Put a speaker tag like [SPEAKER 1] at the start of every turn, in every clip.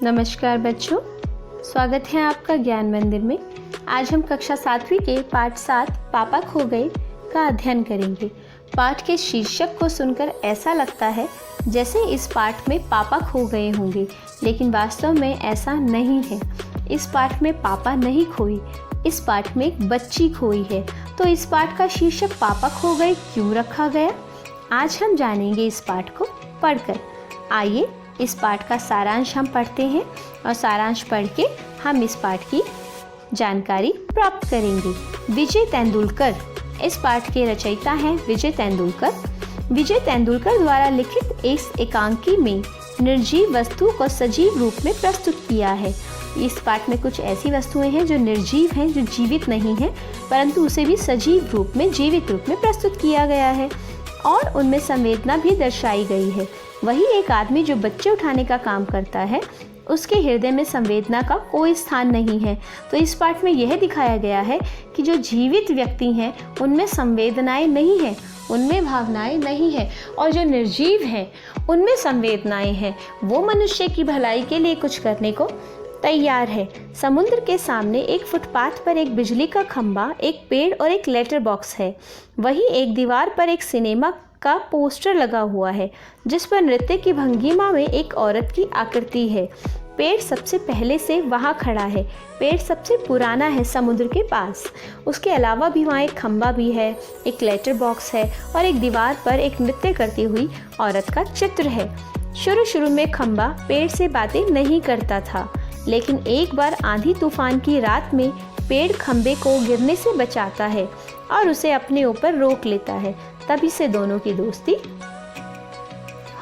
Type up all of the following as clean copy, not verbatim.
[SPEAKER 1] नमस्कार बच्चों, स्वागत है आपका ज्ञान मंदिर में। आज हम कक्षा 7वीं के पाठ 7 पापा खो गए का अध्ययन करेंगे। पाठ के शीर्षक को सुनकर ऐसा लगता है जैसे इस पाठ में पापा खो गए होंगे, लेकिन वास्तव में ऐसा नहीं है। इस पाठ में पापा नहीं खोई, इस पाठ में एक बच्ची खोई है। तो इस पाठ का शीर्षक पापा खो गए क्यों रखा गया, आज हम जानेंगे इस पाठ को पढ़कर। आइए इस पाठ का सारांश हम पढ़ते हैं और सारांश पढ़ के हम इस पाठ की जानकारी प्राप्त करेंगे। विजय तेंदुलकर इस पाठ के रचयिता हैं। विजय तेंदुलकर द्वारा लिखित इस एकांकी में निर्जीव वस्तु को सजीव रूप में प्रस्तुत किया है। इस पाठ में कुछ ऐसी वस्तुएं हैं जो निर्जीव हैं, जो जीवित नहीं हैं, परंतु उसे भी सजीव रूप में, जीवित रूप में प्रस्तुत किया गया है और उनमें संवेदना भी दर्शाई गई है। वही एक आदमी जो बच्चे उठाने का काम करता है, उसके हृदय में संवेदना का कोई स्थान नहीं है। तो इस पाठ में यह दिखाया गया है कि जो जीवित व्यक्ति हैं उनमें संवेदनाएं नहीं हैं, उनमें भावनाएं नहीं हैं, और जो निर्जीव हैं उनमें संवेदनाएं हैं। वो मनुष्य की भलाई के लिए कुछ करने को तैयार है। समुद्र के सामने एक फुटपाथ पर एक बिजली का खंभा, एक पेड़ और एक लेटर बॉक्स है। वहीं एक दीवार पर एक सिनेमा का पोस्टर लगा हुआ है जिस पर नृत्य की भंगिमा में एक औरत की आकृति है। पेड़ सबसे पहले से वहाँ खड़ा है। पेड़ सबसे पुराना है समुद्र के पास। उसके अलावा भी वहाँ एक खंभा भी है, एक लेटर बॉक्स है और एक दीवार पर एक नृत्य करती हुई औरत का चित्र है। शुरू में खंभा पेड़ से बातें नहीं करता था, लेकिन एक बार आंधी तूफान की रात में पेड़ खंभे को गिरने से बचाता है और उसे अपने ऊपर रोक लेता है। तभी से दोनों की दोस्ती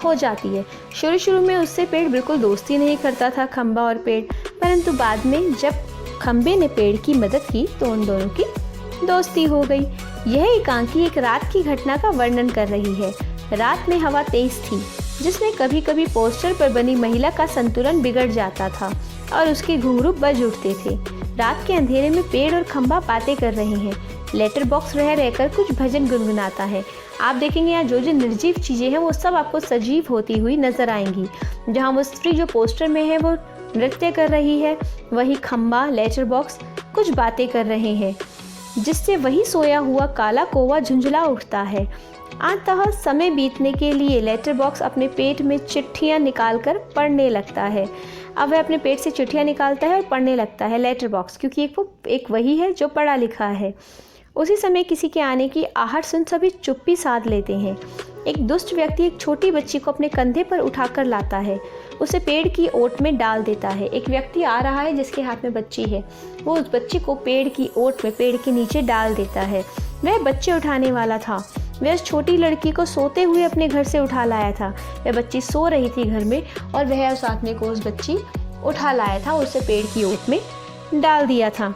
[SPEAKER 1] हो जाती है। शुरू में उससे पेड़ बिल्कुल दोस्ती नहीं करता था, खंभा और पेड़, परंतु बाद में जब खंभे ने पेड़ की मदद की तो उन दोनों की दोस्ती हो गई। यह एकांकी एक रात की घटना का वर्णन कर रही है। रात में हवा तेज थी जिसमें कभी कभी पोस्टर पर बनी महिला का संतुलन बिगड़ जाता था और उसके घुंघरू बज उठते थे। रात के अंधेरे में पेड़ और खंभा बातें कर रहे हैं। लेटर बॉक्स रह रहकर कुछ भजन गुनगुनाता है। आप देखेंगे यहाँ जो निर्जीव चीज़ें हैं वो सब आपको सजीव होती हुई नजर आएंगी। जहाँ वो स्त्री जो पोस्टर में है वो नृत्य कर रही है, वही खंभा, लेटर बॉक्स कुछ बातें कर रहे हैं, जिससे वही सोया हुआ काला कौवा झुंझला उठता है। अंततः समय बीतने के लिए लेटर बॉक्स अपने पेट में चिट्ठियाँ निकालकर पढ़ने लगता है। अब वह अपने पेट से चिट्ठियाँ निकालता है और पढ़ने लगता है लेटर बॉक्स, क्योंकि एक वही है जो पढ़ा लिखा है। उसी समय किसी के आने की आहट सुन सभी चुप्पी साध लेते हैं। एक दुष्ट व्यक्ति एक छोटी बच्ची को अपने कंधे पर उठाकर लाता है, उसे पेड़ की ओट में डाल देता है। एक व्यक्ति आ रहा है जिसके हाथ में बच्ची है, वो उस बच्ची को पेड़ की ओट में, पेड़ के नीचे डाल देता है। वह बच्चे उठाने वाला था। वह उस छोटी लड़की को सोते हुए अपने घर से उठा लाया था। वह बच्ची सो रही थी घर में और वह उस आदमी को उस बच्ची उठा लाया था, उसे पेड़ की ओट में डाल दिया था।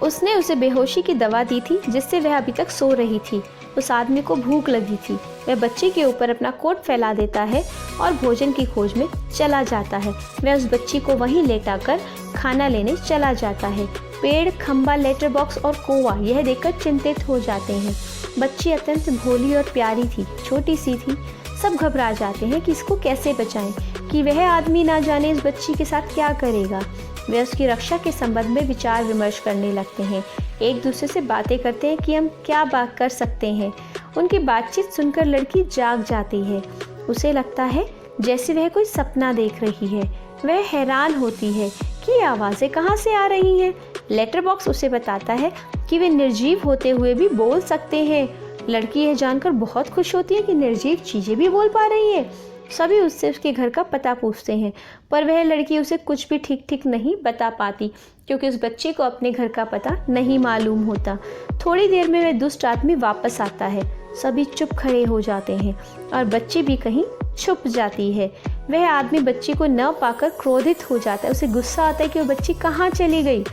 [SPEAKER 1] उसने उसे बेहोशी की दवा दी थी जिससे वह अभी तक सो रही थी। उस आदमी को भूख लगी थी। वह बच्चे के ऊपर अपना कोट फैला देता है और भोजन की खोज में चला जाता है। वह उस बच्ची को वहीं लेटाकर खाना लेने चला जाता है। पेड़, खंभा, लेटर बॉक्स और कौवा यह देखकर चिंतित हो जाते हैं। बच्ची अत्यंत भोली और प्यारी थी, छोटी सी थी। सब घबरा जाते हैं कि इसको कैसे बचाएं, कि वह आदमी ना जाने इस बच्ची के साथ क्या करेगा। वे उसकी रक्षा के संबंध में विचार विमर्श करने लगते हैं। एक दूसरे से बातें करते हैं कि हम क्या बात कर सकते हैं। उनकी बातचीत सुनकर लड़की जाग जाती है। उसे लगता है जैसे वह कोई सपना देख रही है। वह हैरान होती है कि ये आवाज़ें कहाँ से आ रही हैं। लेटर बॉक्स उसे बताता है कि वे निर्जीव होते हुए भी बोल सकते हैं। लड़की यह जानकर बहुत खुश होती है कि निर्जीव चीज़ें भी बोल पा रही हैं। सभी उससे उसके घर का पता पूछते हैं, पर वह लड़की उसे कुछ भी ठीक नहीं बता पाती, क्योंकि उस बच्चे को अपने घर का पता नहीं मालूम होता। थोड़ी देर में वह दुष्ट आदमी वापस आता है। सभी चुप खड़े हो जाते हैं और बच्ची भी कहीं छुप जाती है। वह आदमी बच्ची को न पाकर क्रोधित हो जाता है। उसे गुस्सा आता है कि वो बच्ची कहाँ चली गई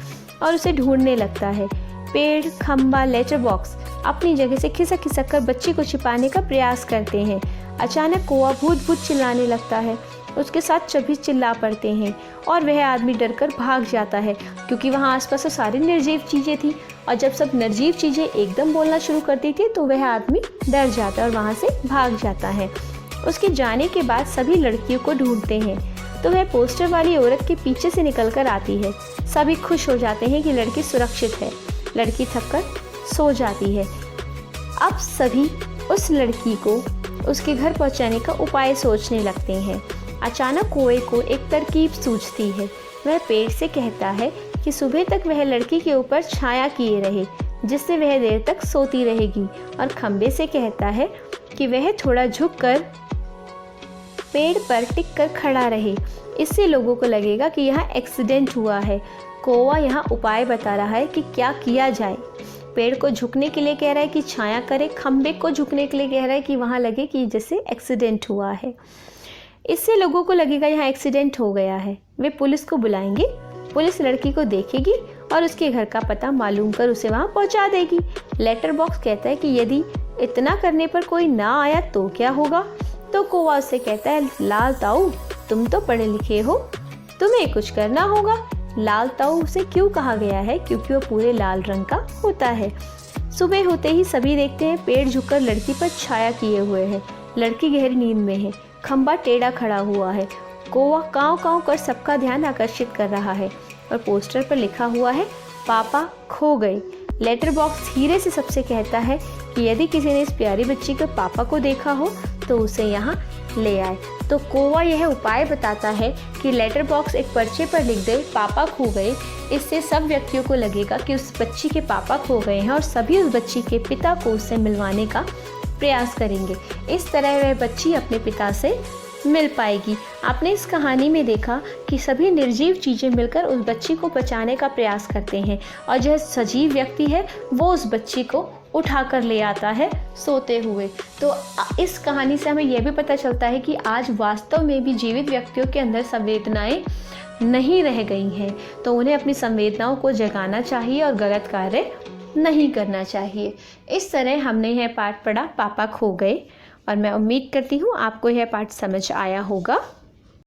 [SPEAKER 1] और उसे ढूंढने लगता है। पेड़, खंभा, लेटर बॉक्स अपनी जगह से खिसक कर बच्ची को छिपाने का प्रयास करते हैं। अचानक कौवा भूत चिल्लाने लगता है। उसके साथ सभी चिल्ला पड़ते हैं और वह आदमी डरकर भाग जाता है, क्योंकि वहाँ आसपास सारी निर्जीव चीज़ें थी और जब सब निर्जीव चीज़ें एकदम बोलना शुरू करती थी तो वह आदमी डर जाता है और वहाँ से भाग जाता है। उसके जाने के बाद सभी लड़कियों को ढूंढते हैं। तो वह पोस्टर वाली औरत के पीछे से निकलकर आती है। सभी खुश हो जाते हैं कि लड़की सुरक्षित है। लड़की थककर सो जाती है। अब सभी उस लड़की को उसके घर पहुंचाने का उपाय सोचने लगते हैं। अचानक कौवे को एक तरकीब सूझती है। वह पेड़ से कहता है कि सुबह तक वह लड़की के ऊपर छाया किए रहे, जिससे वह देर तक सोती रहेगी, और खंबे से कहता है कि वह थोड़ा झुककर पेड़ पर टिककर खड़ा रहे। इससे लोगों को लगेगा कि यहाँ एक्सीडेंट हुआ है। कौवा यहाँ उपाय बता रहा है कि क्या किया जाए। पेड़ को झुकने के लिए कह रहा है कि छाया करे, खंबे को झुकने के लिए कह रहा है कि वहाँ लगे कि जैसे एक्सीडेंट हुआ है। इससे लोगों को लगेगा यहाँ एक्सीडेंट हो गया है। वे पुलिस को बुलाएंगे। पुलिस लड़की को देखेगी और उसके घर का पता मालूम कर उसे वहाँ पहुँचा देगी। लेटर बॉक्स कहता है कि यदि इतना करने पर कोई ना आया तो क्या होगा। तो कौवा उससे कहता है, लाल ताऊ, तुम तो पढ़े लिखे हो, तुम्हें कुछ करना होगा। लाल ताऊ उसे क्यों कहा गया है? क्योंकि वो पूरे लाल रंग का होता है। सुबह होते ही सभी देखते हैं पेड़ झुककर लड़की पर छाया किए हुए है। लड़की गहरी नींद में है। खंबा टेढ़ा खड़ा हुआ है। कौवा काँव काँव कर सबका ध्यान आकर्षित कर रहा है और पोस्टर पर लिखा हुआ है, पापा खो गए। लेटर बॉक्स धीरे से सबसे कहता है कि यदि किसी ने इस प्यारी बच्ची के पापा को देखा हो तो उसे यहाँ ले आए। तो कौवा यह उपाय बताता है कि लेटर बॉक्स एक पर्चे पर लिख दे, पापा खो गए। इससे सब व्यक्तियों को लगेगा कि उस बच्ची के पापा खो गए हैं और सभी उस बच्ची के पिता को उससे मिलवाने का प्रयास करेंगे। इस तरह वह बच्ची अपने पिता से मिल पाएगी। आपने इस कहानी में देखा कि सभी निर्जीव चीज़ें मिलकर उस बच्ची को बचाने का प्रयास करते हैं और जो सजीव व्यक्ति है वो उस बच्ची को उठाकर ले आता है सोते हुए। तो इस कहानी से हमें यह भी पता चलता है कि आज वास्तव में भी जीवित व्यक्तियों के अंदर संवेदनाएं नहीं रह गई हैं, तो उन्हें अपनी संवेदनाओं को जगाना चाहिए और गलत कार्य नहीं करना चाहिए। इस तरह हमने यह पाठ पढ़ा, पापा खो गए, और मैं उम्मीद करती हूँ आपको यह पाठ समझ आया होगा।